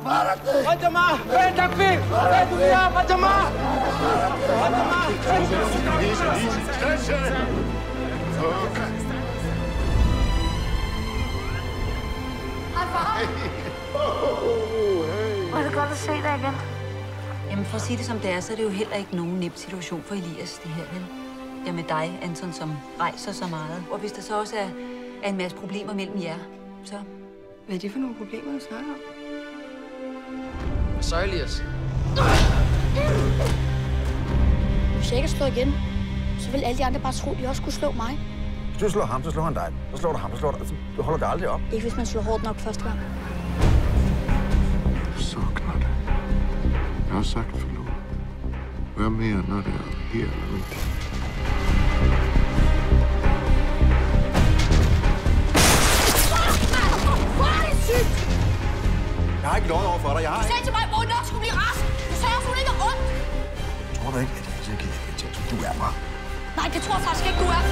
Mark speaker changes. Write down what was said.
Speaker 1: Waldemar! Hey, Takvi! Hey, du her! Waldemar! Waldemar!
Speaker 2: Var det godt at se dig igen?
Speaker 3: Jamen, for at sige det som det er, så er det jo heller ikke nogen nem situation for Elias, det her, vel? Ja, med dig, Anton, som rejser så meget. Og hvis der så også er en masse problemer mellem jer, så...
Speaker 2: Hvad er det for nogle problemer, du snakker om?
Speaker 1: Så, Elias.
Speaker 4: Hvis jeg ikke slår igen, så vil alle de andre bare tro, at de også kunne slå mig.
Speaker 5: Hvis du slår ham, så slår han dig. Så slår du ham, så slår du... Du holder dig aldrig op.
Speaker 4: Ikke hvis man slår hårdt nok første gang.
Speaker 6: Jeg savner det. Jeg har sagt forlod. Hvad mere, når det er her eller nu?
Speaker 5: Jeg har ikke løjet over for dig.
Speaker 4: Du sagde til mig, at Morten nok skulle blive rask. Du sagde også, hun ikke er ondt.
Speaker 5: Tror du ikke, at jeg kan som du er mig?
Speaker 4: Nej, det tror jeg faktisk ikke, du er.